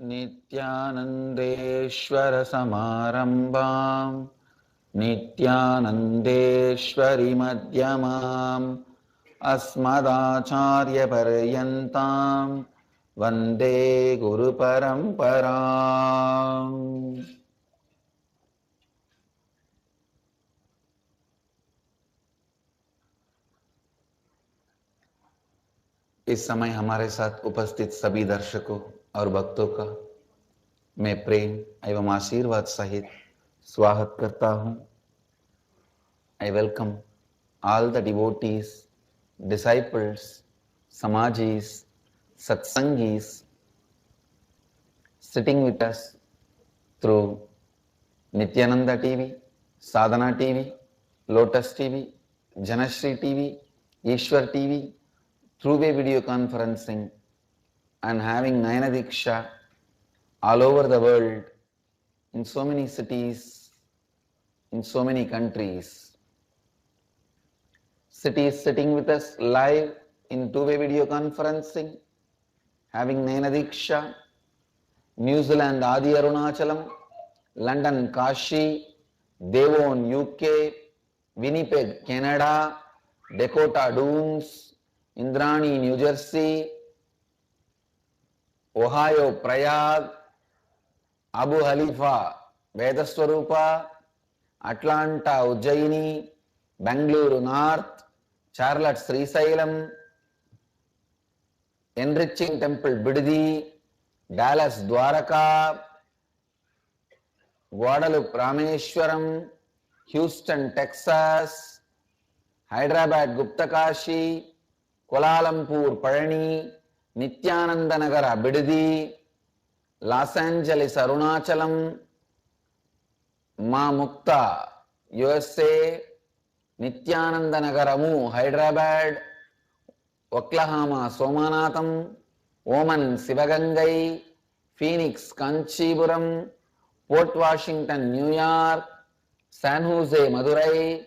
नित्यानन्देश्वर समारम्भाम् नित्यानन्देश्वरि मध्यमाम् अस्मदाचार्यपर्यन्ताम् वन्दे गुरुपरम्पराम्। इस समय हमारे साथ उपस्थित सभी दर्शकों और भक्तों का मैं प्रेम एवं आशीर्वाद सहित स्वागत करता हूं। I welcome all the devotees, disciples, samajis, satsangis sitting with us through Nityananda TV, Sadhana TV, Lotus TV, Janashri TV, Ishwar TV, through-way video conferencing, and having Nayana Diksha all over the world, in so many cities, in so many countries. Cities sitting with us live in two-way video conferencing, having Nayana Diksha, New Zealand Adi Arunachalam, London Kashi, Devon UK, Winnipeg Canada, Dakota Dunes, Indrani New Jersey, Ohio Prayag, Abu Halifa Vedaswarupa, Atlanta Ujjaini, Bangalore North, Charlotte Srisailam, Enriching Temple Biddi, Dallas Dwaraka, Guadalupe Rameshwaram, Houston Texas, Hyderabad Gupta Kashi, Kuala Lumpur Parani, Nityananda Nagara Biddi, Los Angeles Arunachalam, Ma Mukta USA, Nityananda Nagaramu Hyderabad, Oklahoma Somanatham, Oman Sivagangai, Phoenix Kanchipuram, Port Washington New York, San Jose Madurai,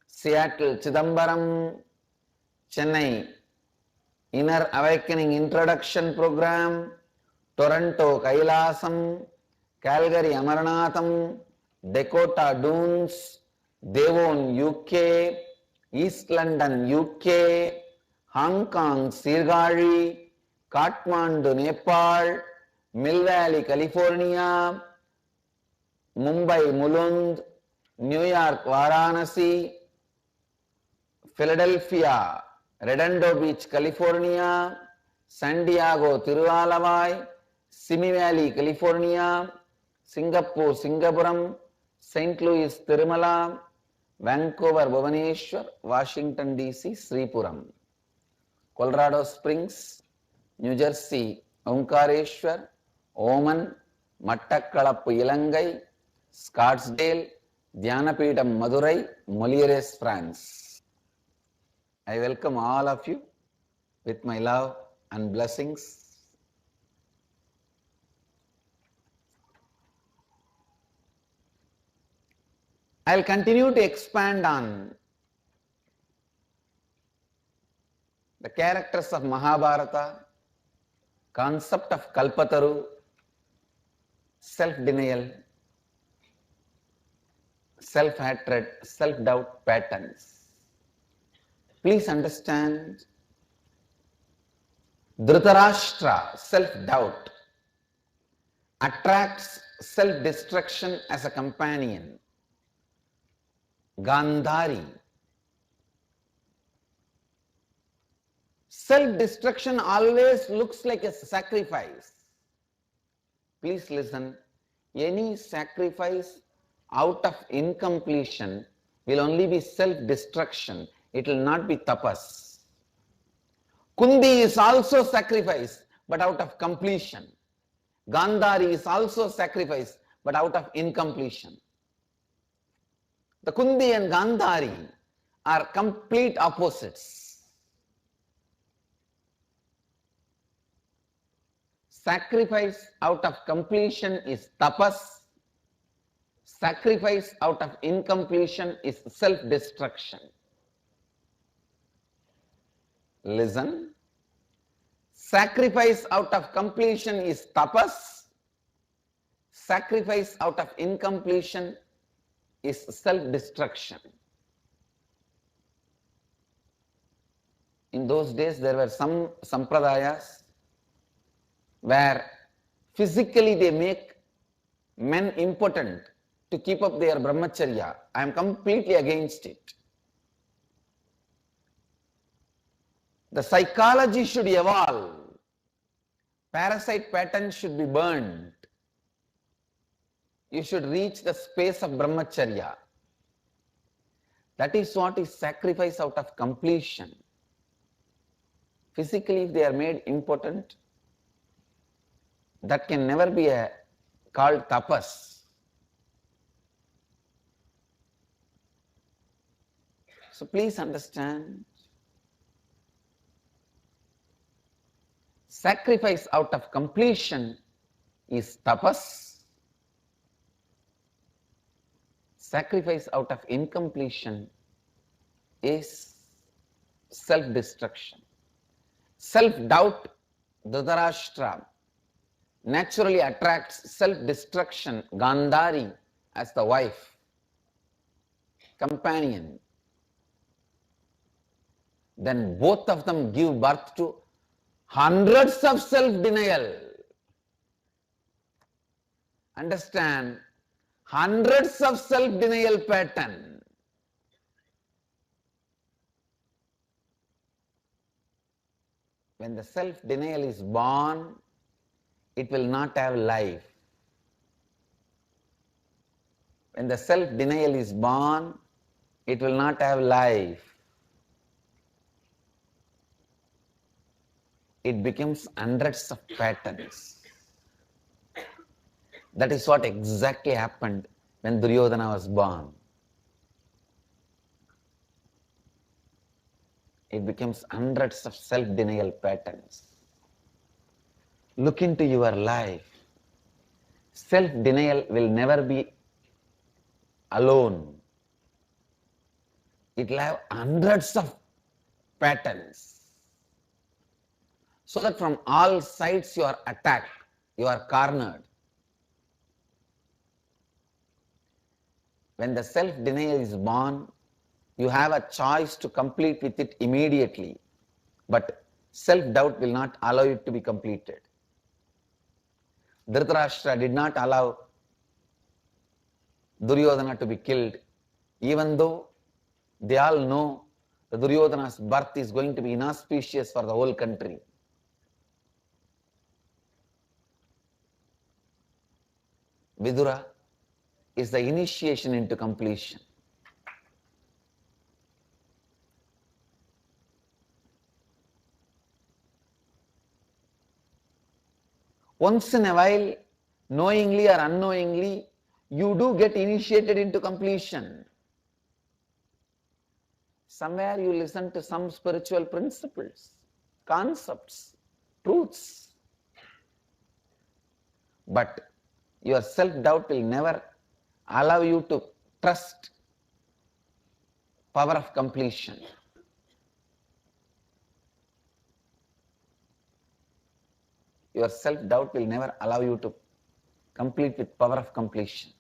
Seattle Chidambaram, Chennai Inner Awakening Introduction Program, Toronto Kailasam, Calgary Amarnatham, Dakota Dunes, Devon UK, East London UK, Hong Kong Sirgari, Kathmandu Nepal, Mill Valley California, Mumbai Mulund, New York Varanasi, Philadelphia Redondo Beach California, San Diego Tiruvalavai, Simi Valley California, Singapore Singapuram, St. Louis Tirumala, Vancouver Bhubaneswar, Washington DC Sripuram, Colorado Springs, New Jersey Omkareshwar, Oman, Mattakkalappu Ilangai, Scottsdale, Dhyanapitham Madurai, Molieres, France. I welcome all of you with my love and blessings. I will continue to expand on the characters of Mahabharata, concept of Kalpataru, self-denial, self-hatred, self-doubt patterns. Please understand, Dhritarashtra, self-doubt, attracts self-destruction as a companion. Gandhari, self-destruction always looks like a sacrifice. Please listen, any sacrifice out of incompletion will only be self-destruction. It will not be tapas. Kundi is also sacrifice, but out of completion. Gandhari is also sacrifice, but out of incompletion. The Kundi and Gandhari are complete opposites. Sacrifice out of completion is tapas. Sacrifice out of incompletion is self-destruction. Listen. Sacrifice out of completion is tapas. Sacrifice out of incompletion is self-destruction. In those days, there were some sampradayas where physically they make men impotent to keep up their brahmacharya. I am completely against it. The psychology should evolve. Parasite patterns should be burned. You should reach the space of brahmacharya. That is what is sacrifice out of completion. Physically, if they are made impotent, that can never be called tapas. So please understand, sacrifice out of completion is tapas. Sacrifice out of incompletion is self-destruction. Self-doubt, Dhritarashtra naturally attracts self-destruction, Gandhari, as the wife, companion. Then both of them give birth to hundreds of self-denial. Understand? Hundreds of self-denial pattern. When the self-denial is born, it will not have life. When the self-denial is born, it will not have life. It becomes hundreds of patterns. That is what exactly happened when Duryodhana was born. It becomes hundreds of self-denial patterns. Look into your life. Self-denial will never be alone. It will have hundreds of patterns. So that from all sides you are attacked, you are cornered. When the self-denial is born, you have a choice to complete with it immediately. But self-doubt will not allow it to be completed. Dhritarashtra did not allow Duryodhana to be killed, even though they all know that Duryodhana's birth is going to be inauspicious for the whole country. Vidura is the initiation into completion. Once in a while, knowingly or unknowingly, you do get initiated into completion. Somewhere you listen to some spiritual principles, concepts, truths. But your self-doubt will never allow you to trust power of completion. Your self-doubt will never allow you to complete with power of completion.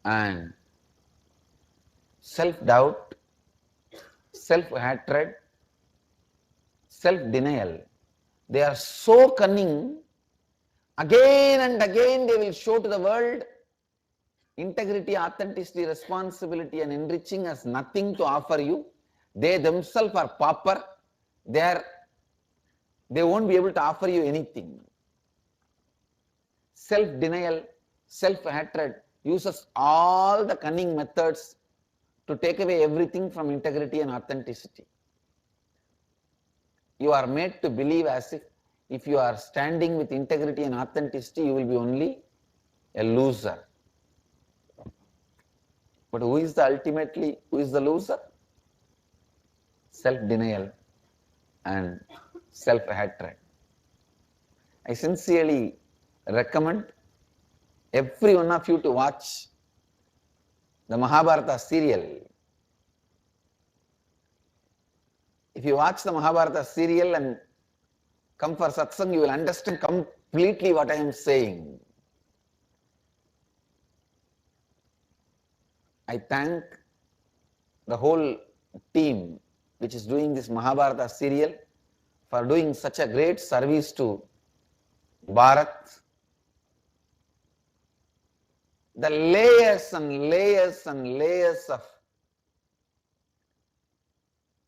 And self-doubt, self-hatred, self-denial, they are so cunning. Again and again they will show to the world integrity, authenticity, responsibility and enriching has nothing to offer you. They themselves are pauper. They won't be able to offer you anything. Self-denial, self-hatred uses all the cunning methods to take away everything from integrity and authenticity. You are made to believe as if you are standing with integrity and authenticity, you will be only a loser. But who is the loser? Self-denial and self-hatred. I sincerely recommend every one of you to watch the Mahabharata serial. If you watch the Mahabharata serial and come for satsang, you will understand completely what I am saying. I thank the whole team which is doing this Mahabharata serial for doing such a great service to Bharat. The layers and layers and layers of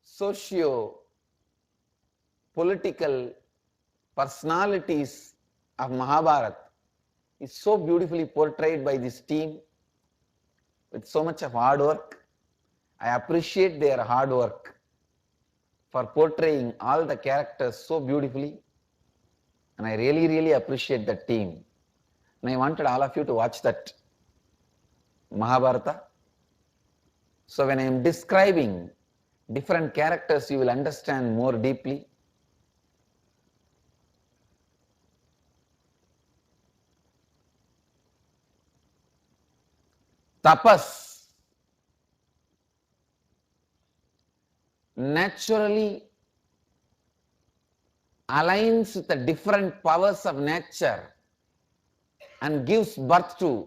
socio-political personalities of Mahabharata is so beautifully portrayed by this team with so much of hard work. I appreciate their hard work for portraying all the characters so beautifully, and I really appreciate the team. And I wanted all of you to watch that Mahabharata. So when I am describing different characters, you will understand more deeply. Tapas naturally aligns with the different powers of nature and gives birth to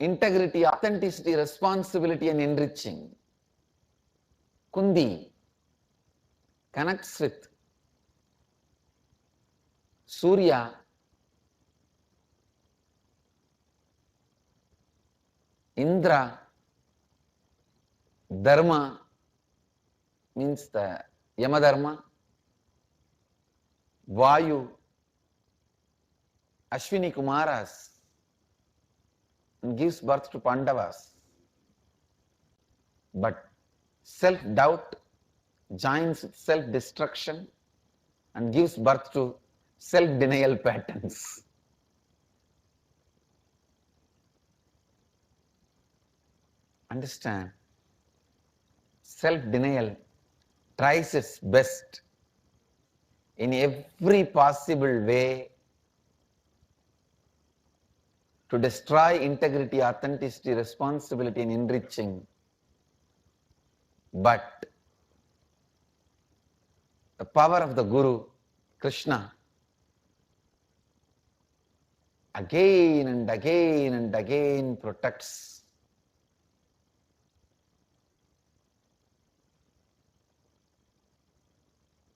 integrity, authenticity, responsibility, and enriching. Kundi connects with Surya, Indra, Dharma means the Yamadharma, Vayu, Ashwini Kumaras, and gives birth to Pandavas. But self-doubt joins with self-destruction and gives birth to self-denial patterns. Understand? Self-denial tries its best in every possible way to destroy integrity, authenticity, responsibility, and enriching. But the power of the Guru, Krishna, again and again and again protects.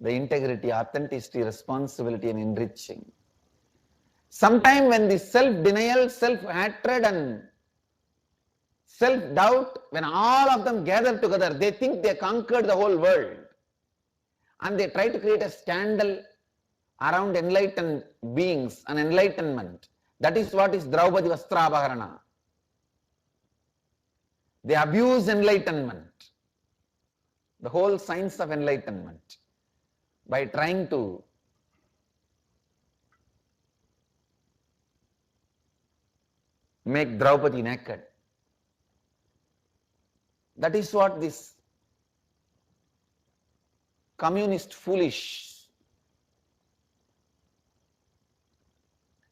The integrity, authenticity, responsibility, and enriching. Sometime when the self-denial, self-hatred, and self-doubt, when all of them gather together, they think they conquered the whole world. And they try to create a scandal around enlightened beings and enlightenment. That is what is Draupadi Vastrabharana. They abuse enlightenment, the whole science of enlightenment, by trying to make Draupadi naked. That is what this communist foolish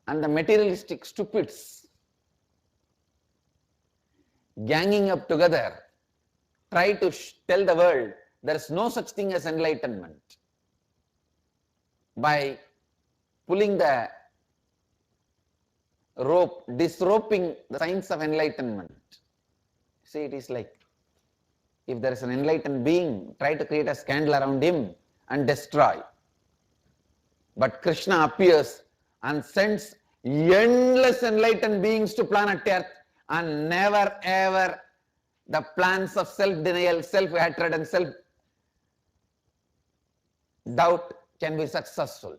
and the materialistic stupids ganging up together try to tell the world there is no such thing as enlightenment by pulling the rope, disrobing the science of enlightenment. See, it is like if there is an enlightened being, try to create a scandal around him and destroy. But Krishna appears and sends endless enlightened beings to planet Earth, and never ever the plans of self-denial, self-hatred, and self-doubt can be successful.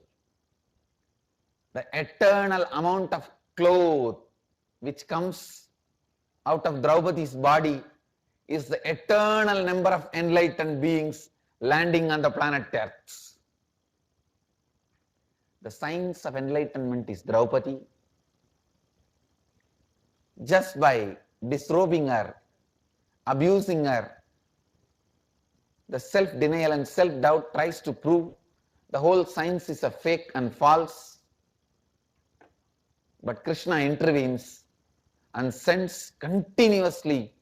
The eternal amount of cloth which comes out of Draupadi's body is the eternal number of enlightened beings landing on the planet Earth. The science of enlightenment is Draupadi. Just by disrobing her, abusing her, the self-denial and self-doubt tries to prove the whole science is a fake and false. But Krishna intervenes and sends continuously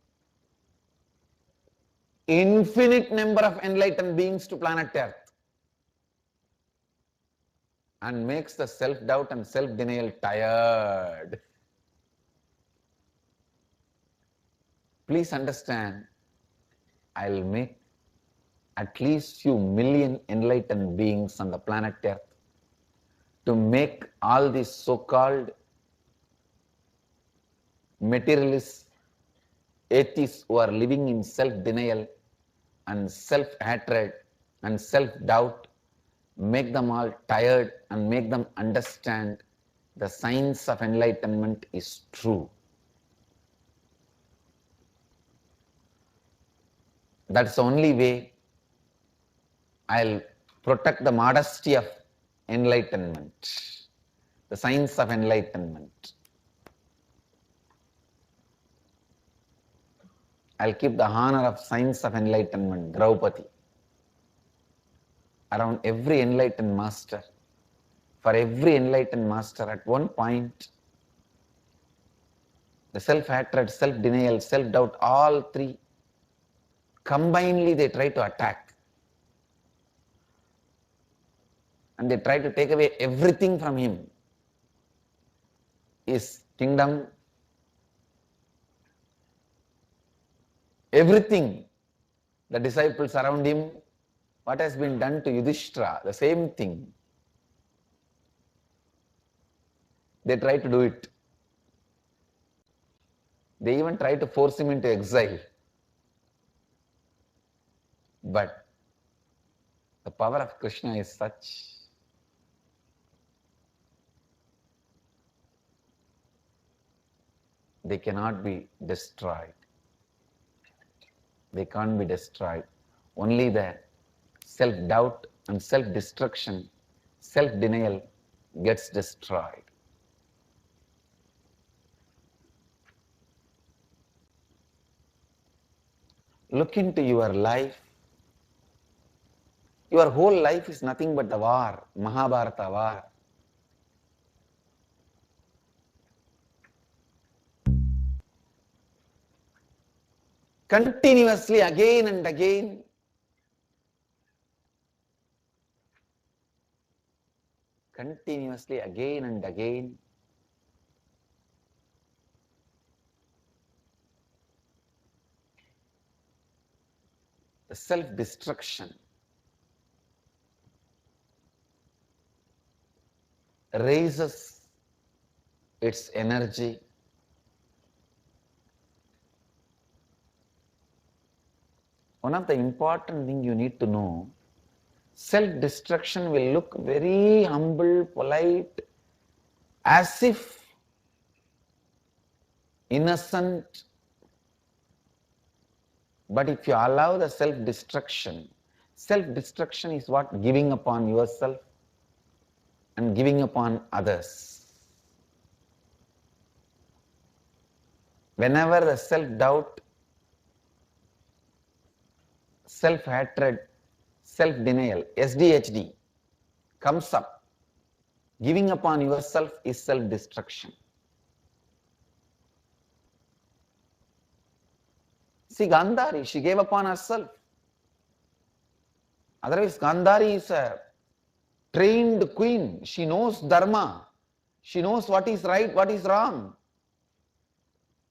infinite number of enlightened beings to planet Earth and makes the self-doubt and self-denial tired. Please understand, I'll make at least few million enlightened beings on the planet Earth to make all these so-called materialists, atheists who are living in self-denial and self-hatred and self-doubt, make them all tired and make them understand the science of enlightenment is true. That's the only way I'll protect the modesty of enlightenment, the science of enlightenment. I'll keep the honor of science of enlightenment, Draupadi, around every enlightened master. For every enlightened master, at one point, the self-hatred, self-denial, self-doubt, all three, combinedly they try to attack. And they try to take away everything from him. His kingdom, everything. The disciples around him, what has been done to Yudhishthira, the same thing. They try to do it. They even try to force him into exile. But the power of Krishna is such. They cannot be destroyed. They can't be destroyed. Only the self-doubt and self-destruction, self-denial gets destroyed. Look into your life. Your whole life is nothing but the war, Mahabharata war. Continuously, again and again, continuously, again and again, the self-destruction raises its energy. One of the important things you need to know, self-destruction will look very humble, polite, as if innocent. But if you allow the self-destruction is what? Giving upon yourself and giving upon others. Whenever the self-doubt, self-hatred, self-denial, SDHD comes up, giving upon yourself is self-destruction. See, Gandhari, she gave upon herself. Otherwise, Gandhari is a trained queen. She knows dharma. She knows what is right, what is wrong.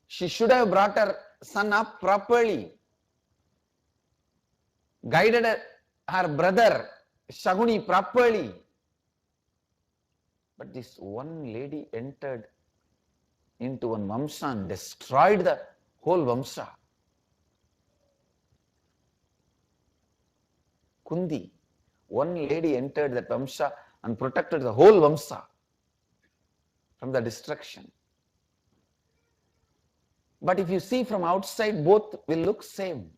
She should have brought her son up properly, guided her brother Shaguni properly. But this one lady entered into one Vamsa and destroyed the whole Vamsa. Kundi, one lady entered that Vamsa and protected the whole Vamsa from the destruction. But if you see from outside, both will look same.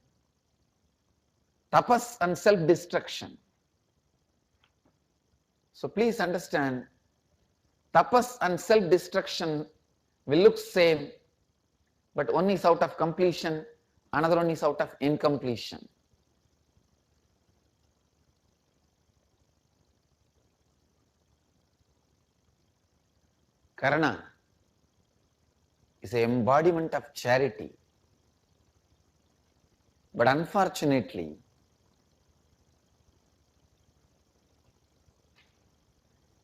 Tapas and self-destruction. So please understand, tapas and self-destruction will look same, but one is out of completion, another one is out of incompletion. Karna, is an embodiment of charity. But unfortunately,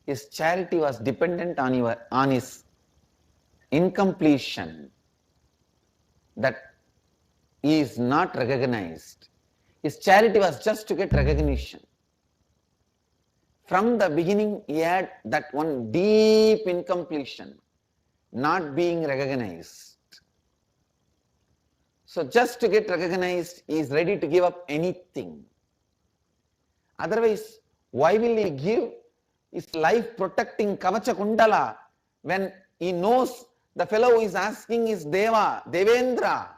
his charity was dependent on his incompletion, that he is not recognized. His charity was just to get recognition. From the beginning, he had that one deep incompletion, not being recognized. So just to get recognized, he is ready to give up anything. Otherwise, why will he give his life protecting Kavacha Kundala when he knows the fellow who is asking is Deva, Devendra?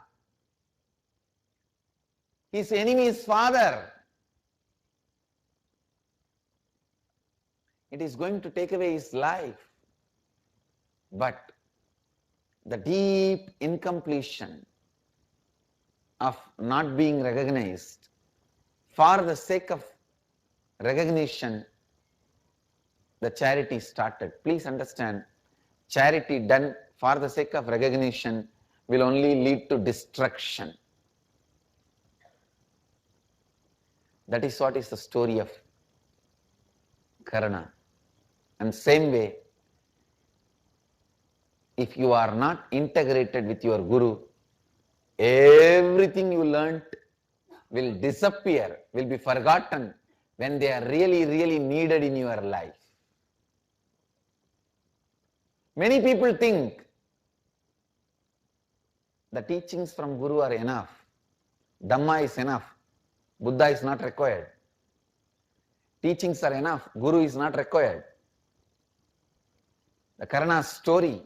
His enemy's father. It is going to take away his life. But the deep incompletion of not being recognized, for the sake of recognition, the charity started. Please understand, charity done for the sake of recognition will only lead to destruction. That is what is the story of Karna. And same way, if you are not integrated with your Guru, everything you learnt will disappear, will be forgotten when they are really, really needed in your life. Many people think the teachings from Guru are enough, Dhamma is enough, Buddha is not required. Teachings are enough, Guru is not required. The Karna's story,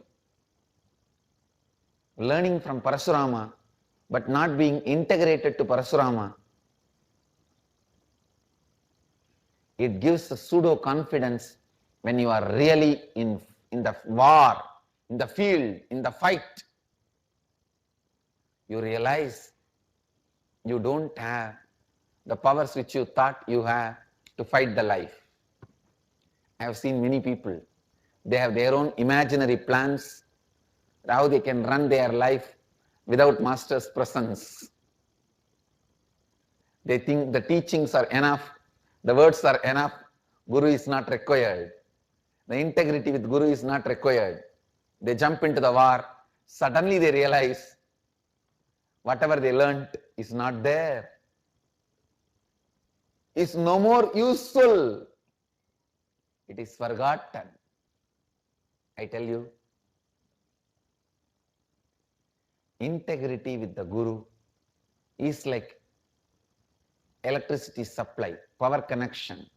learning from Parasurama, but not being integrated to Parasurama, it gives a pseudo confidence when you are really in the war, in the field, in the fight. You realize you don't have the powers which you thought you have to fight the life. I have seen many people, they have their own imaginary plans, how they can run their life without Master's presence. They think the teachings are enough, the words are enough, Guru is not required. The integrity with Guru is not required. They jump into the war, suddenly they realize whatever they learnt is not there. Is no more useful. It is forgotten. I tell you, integrity with the Guru is like electricity supply, power connection.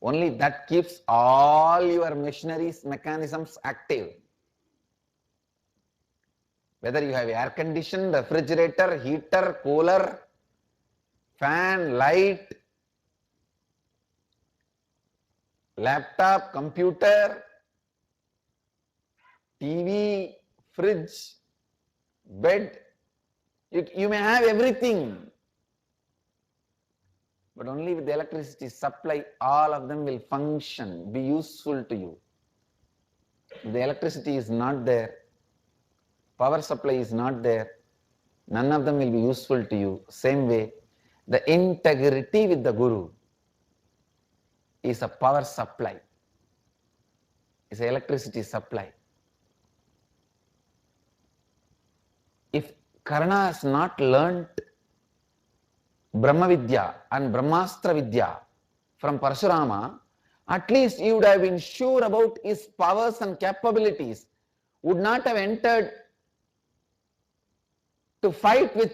Only that keeps all your machineries, mechanisms active. Whether you have air condition, refrigerator, heater, cooler, fan, light, laptop, computer, TV, fridge, bed, you may have everything. But only with the electricity supply, all of them will function, be useful to you. If the electricity is not there, power supply is not there, none of them will be useful to you. Same way, the integrity with the Guru is a power supply, is an electricity supply. If Karna has not learnt Brahma Vidya and Brahmastra Vidya from Parasurama, at least he would have been sure about his powers and capabilities, would not have entered to fight with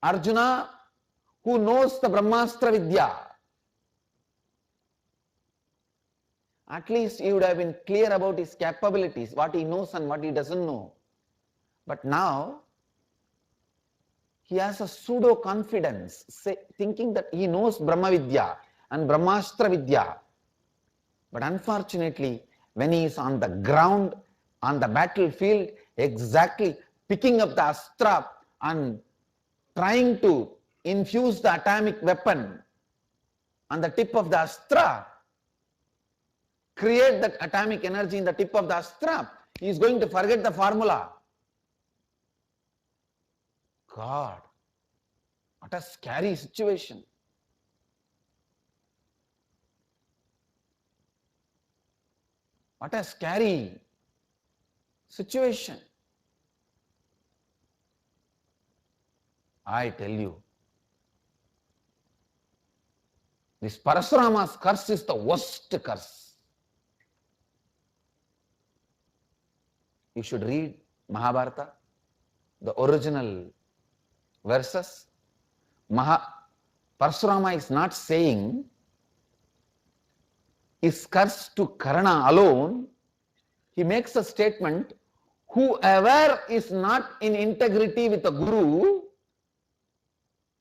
Arjuna, who knows the Brahmastra Vidya. At least he would have been clear about his capabilities, what he knows and what he doesn't know. But now, he has a pseudo confidence, thinking that he knows Brahma Vidya and Brahmastra Vidya. But unfortunately, when he is on the ground, on the battlefield, exactly picking up the astra and trying to infuse the atomic weapon on the tip of the astra, create that atomic energy in the tip of the astra, he is going to forget the formula. God, what a scary situation. What a scary situation. I tell you, this Parasurama's curse is the worst curse. You should read Mahabharata, the original verses. Parasurama is not saying his curse to Karna alone. He makes a statement, whoever is not in integrity with the Guru,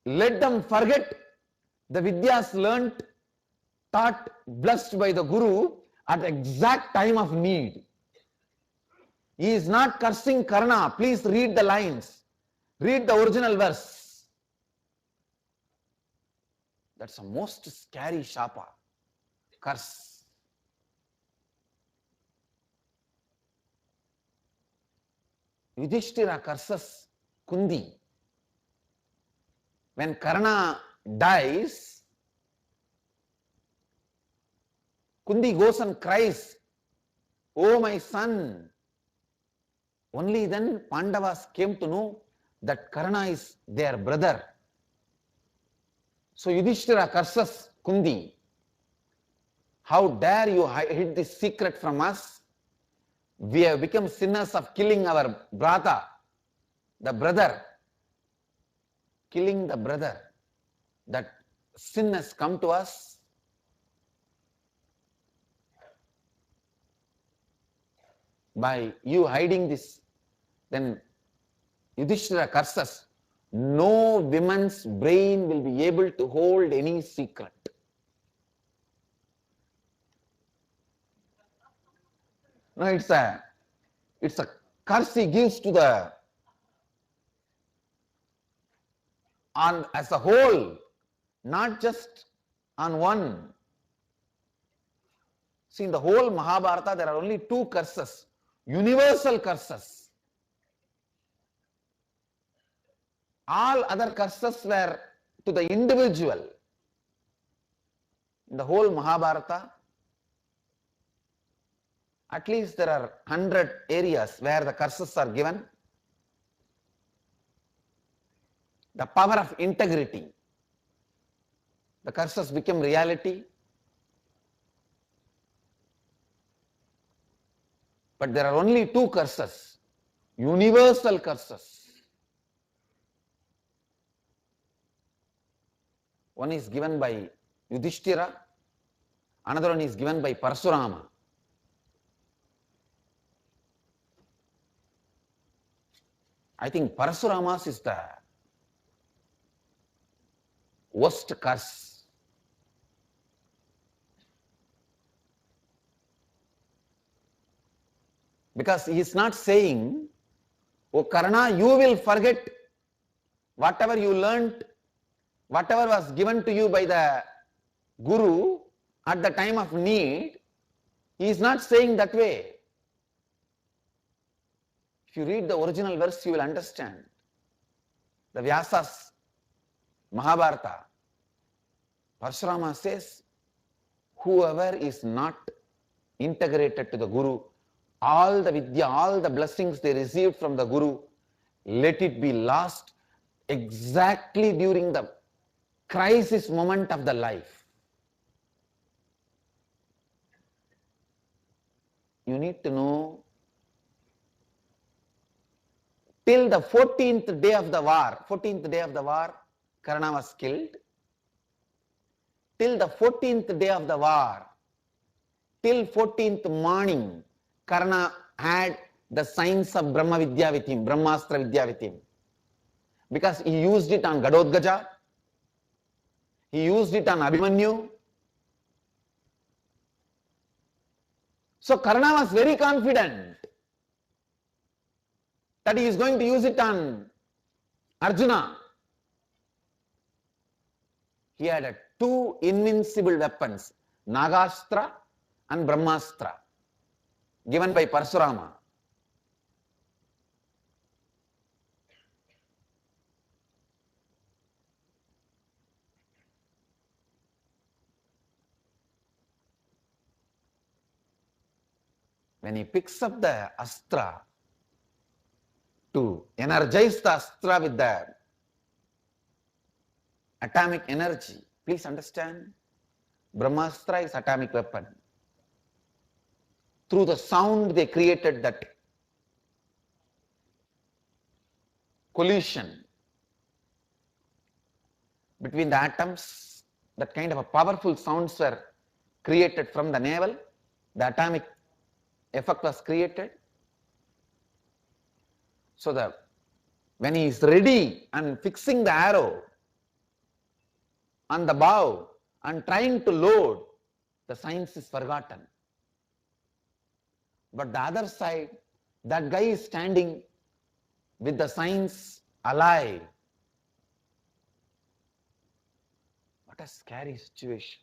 let them forget the Vidyas learnt, taught, blessed by the Guru at the exact time of need. He is not cursing Karna. Please read the lines. Read the original verse. That's the most scary shapa, curse. Yudhishthira curses Kundi. When Karna dies, Kundi goes and cries, "Oh my son." Only then Pandavas came to know that Karna is their brother. So Yudhishthira curses Kundi. How dare you hide this secret from us? We have become sinners of killing our brother, the brother. Killing the brother. That sin has come to us. By you hiding this, then Yudhishthira curses, no woman's brain will be able to hold any secret. No, it's a curse he gives to the, on as a whole, not just on one. See, in the whole Mahabharata, there are only two curses, universal curses. All other curses were to the individual. In the whole Mahabharata, at least there are 100 areas where the curses are given. The power of integrity. The curses become reality. But there are only two curses, universal curses. One is given by Yudhishthira, another one is given by Parasurama. I think Parasurama's is the worst curse. Because he is not saying, "Oh Karna, you will forget whatever you learnt, whatever was given to you by the Guru at the time of need." He is not saying that way. If you read the original verse, you will understand. The Vyasa's Mahabharata, Parasurama says, whoever is not integrated to the Guru, all the Vidya, all the blessings they received from the Guru, let it be lost exactly during the crisis moment of the life. You need to know, till the 14th day of the war, Karna was killed. Till the 14th day of the war, till 14th morning, Karna had the science of Brahma Vidya with him, Brahmastra Vidya with him. Because he used it on Gadodgaja, he used it on Abhimanyu. So Karna was very confident that he is going to use it on Arjuna. He had two invincible weapons, Nagastra and Brahmastra, given by Parasurama. when he picks up the astra to energize the astra with the atomic energy, please understand, Brahmastra is atomic weapon. Through the sound they created that collision between the atoms. That kind of a powerful sounds were created from the navel. The atomic effect was created. So that when he is ready and fixing the arrow on the bow and trying to load, the science is forgotten. But the other side, that guy is standing with the science alive. What a scary situation.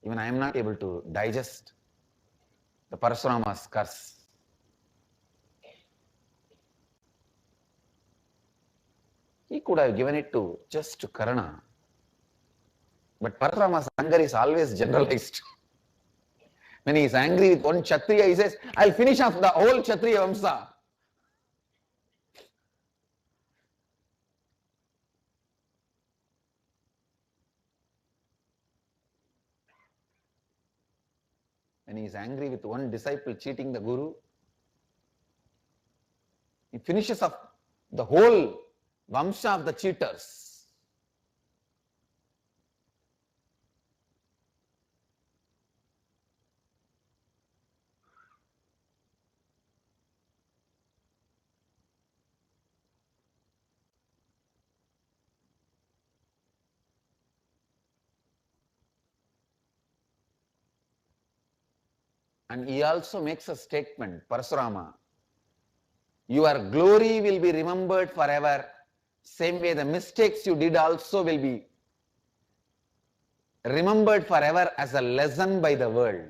Even I am not able to digest the Parashurama's curse. He could have given it to just to Karna. But Parashurama's anger is always generalized. When he is angry with one Kshatriya, he says, I'll finish off the whole Kshatriya Vamsa. When he is angry with one disciple cheating the Guru, he finishes off the whole Vamsa of the cheaters. And he also makes a statement, Parashurama, your glory will be remembered forever. Same way the mistakes you did also will be remembered forever as a lesson by the world.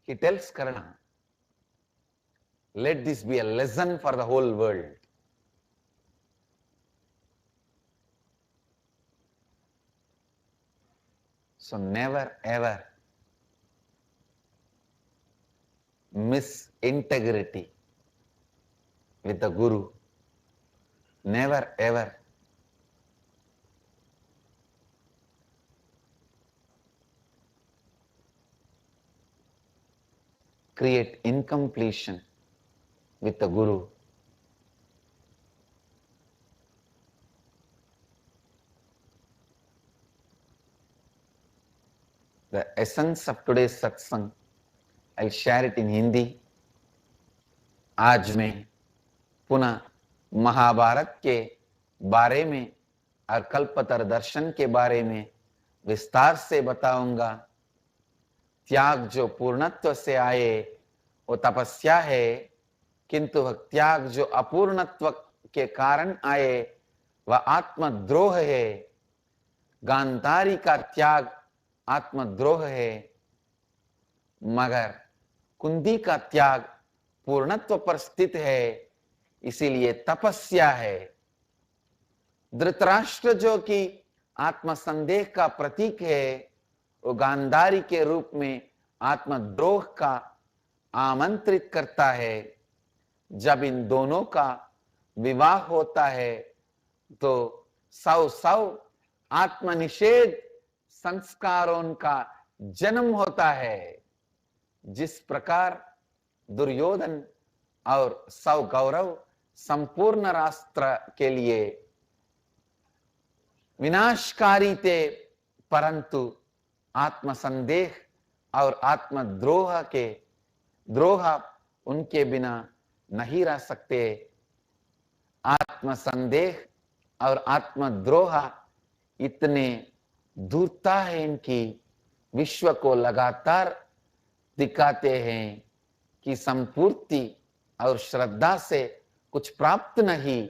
He tells Karna, let this be a lesson for the whole world. So never ever miss integrity with the Guru. Never ever. Create incompletion with the Guru. The essence of today's satsang, I'll share it in Hindi. आज मैं पुनः महाभारत के बारे में और कल्पतर दर्शन के बारे में विस्तार से बताऊंगा। त्याग जो पूर्णत्व से आए वो तपस्या है, किंतु वह त्याग जो अपूर्णत्व के कारण आए वह आत्मद्रोह है। गांधारी का त्याग आत्मद्रोह है, मगर कुंती का त्याग पूर्णत्व पर स्थित है, इसीलिए तपस्या है। धृतराष्ट्र जो कि आत्मसंदेह का प्रतीक है, वो गांधारी के रूप में आत्मद्रोह का आमंत्रित करता है। जब इन दोनों का विवाह होता है तो सौ सौ आत्मनिषेध संस्कारों का जन्म होता है। जिस प्रकार दुर्योधन और सौगौरव संपूर्ण राष्ट्र के लिए विनाशकारी थे, परंतु आत्मसंदेह और द्रोह उनके बिना नहीं रह सकते। आत्मसंदेह और आत्मद्रोह इतने दूरता है इनकी, विश्व को लगातार दिखाते हैं कि संपूर्ति और श्रद्धा से कुछ प्राप्त नहीं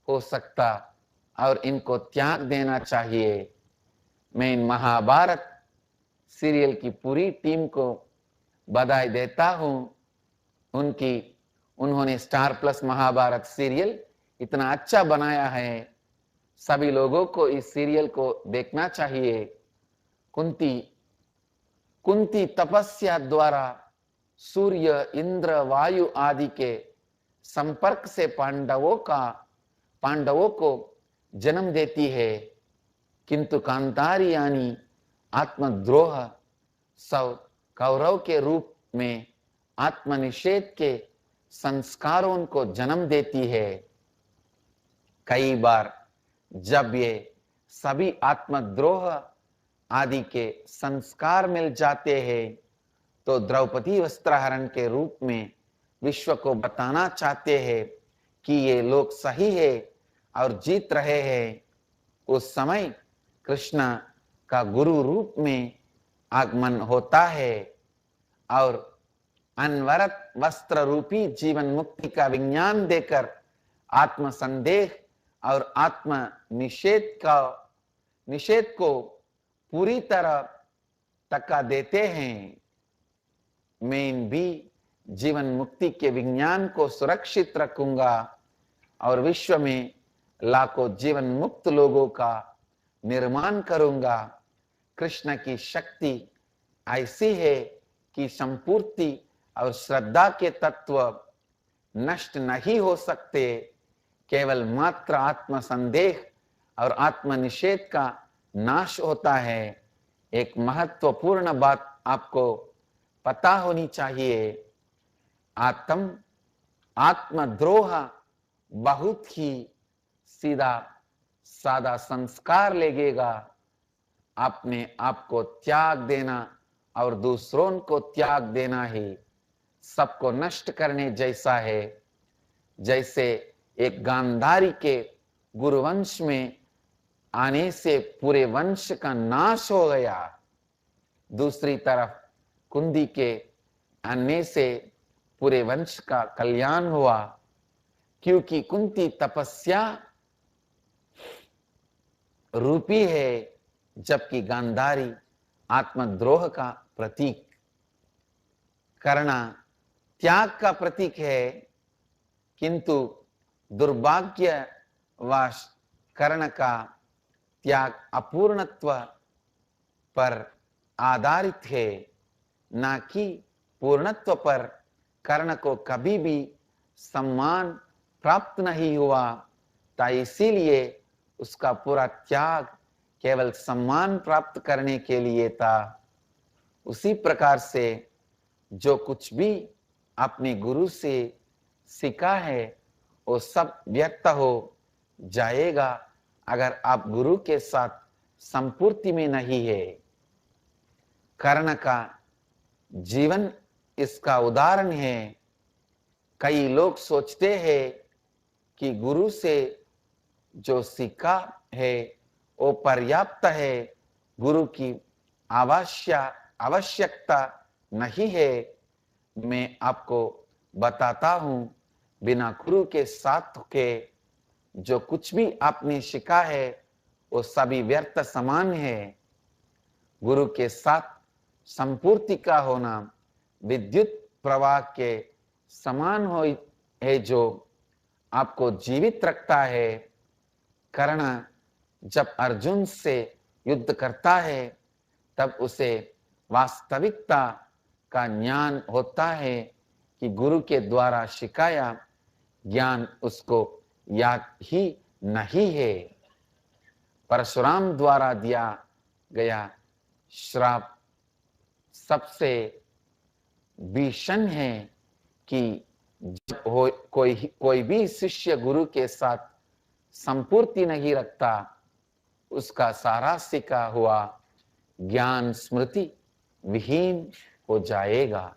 हो सकता और इनको त्याग देना चाहिए। मैं इन महाभारत सीरियल की पूरी टीम को बधाई देता हूं उन्होंने स्टार प्लस महाभारत सीरियल इतना अच्छा बनाया है, सभी लोगों को इस सीरियल को देखना चाहिए। कुंती तपस्या द्वारा सूर्य, इंद्र, वायु आदि के संपर्क से पांडवों को जन्म देती है, किंतु कांतारी यानी आत्मद्रोह सब कौरव के रूप में आत्मनिषेध के संस्कारों को जन्म देती है। कई बार जब ये सभी आत्मद्रोह आदि के संस्कार मिल जाते हैं तो द्रौपदी वस्त्रहरण के रूप में विश्व को बताना चाहते हैं कि ये लोग सही है और जीत रहे हैं। उस समय कृष्ण का गुरु रूप में आगमन होता है और अनवरत वस्त्र रूपी जीवन मुक्ति का विज्ञान देकर आत्म संदेह और आत्म निषेध को पूरी तरह टका देते हैं। मैं भी जीवन मुक्ति के विज्ञान को सुरक्षित रखूंगा और विश्व में लाखों जीवन मुक्त लोगों का निर्माण करूंगा। कृष्ण की शक्ति ऐसी है कि संपूर्ति और श्रद्धा के तत्व नष्ट नहीं हो सकते, केवल मात्र आत्म संदेह और आत्म निषेध का नाश होता है। एक महत्वपूर्ण बात आपको पता होनी चाहिए, आत्मद्रोह बहुत ही सीधा सादा संस्कार लगेगा। अपने आप को त्याग देना और दूसरों को त्याग देना ही सबको नष्ट करने जैसा है। जैसे एक गांधारी के गुरुवंश में आने से पूरे वंश का नाश हो गया, दूसरी तरफ कुंती के आने से पूरे वंश का कल्याण हुआ, क्योंकि कुंती तपस्या रूपी है जबकि गांधारी आत्मद्रोह का प्रतीक, करना त्याग का प्रतीक है। किंतु दुर्भाग्यवश कर्ण का त्याग अपूर्णत्व पर आधारित है, ना कि पूर्णत्व पर। कर्ण को कभी भी सम्मान प्राप्त नहीं हुआ, तो इसीलिए उसका पूरा त्याग केवल सम्मान प्राप्त करने के लिए था। उसी प्रकार से जो कुछ भी अपने गुरु से सीखा है वो सब व्यर्थ हो जाएगा अगर आप गुरु के साथ संपूर्ति में नहीं है। कर्ण का जीवन इसका उदाहरण है। कई लोग सोचते हैं कि गुरु से जो सीखा है वो पर्याप्त है, गुरु की आवश्यकता नहीं है। मैं आपको बताता हूं, बिना गुरु के साथ के जो कुछ भी आपने सीखा है वो सभी व्यर्थ समान है। गुरु के साथ संपूर्ति का होना विद्युत प्रवाह के समान है जो आपको जीवित रखता है। कर्ण जब अर्जुन से युद्ध करता है तब उसे वास्तविकता का ज्ञान होता है कि गुरु के द्वारा सिखाया ज्ञान उसको याद ही नहीं है। परशुराम द्वारा दिया गया श्राप सबसे भीषण है कि जब कोई भी शिष्य गुरु के साथ संपूर्ति नहीं रखता, उसका सारा सीखा हुआ ज्ञान स्मृति विहीन हो जाएगा।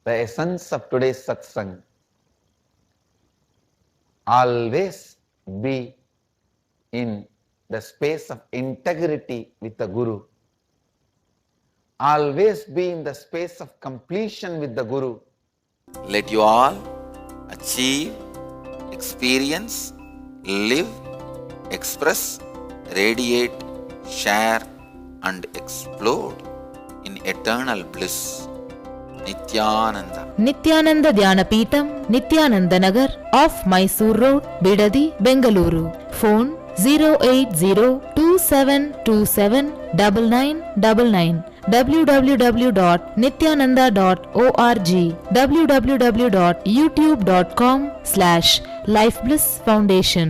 The essence of today's satsang: always be in the space of integrity with the Guru. Always be in the space of completion with the Guru. Let you all achieve, experience, live, express, radiate, share and explode in eternal bliss. Nityananda. Nityananda Dhyanapitham, Nityananda Nagar, off Mysore Road, Bidadi, Bengaluru. Phone 08027279999. www.nityananda.org. www.youtube.com/Life Bliss Foundation.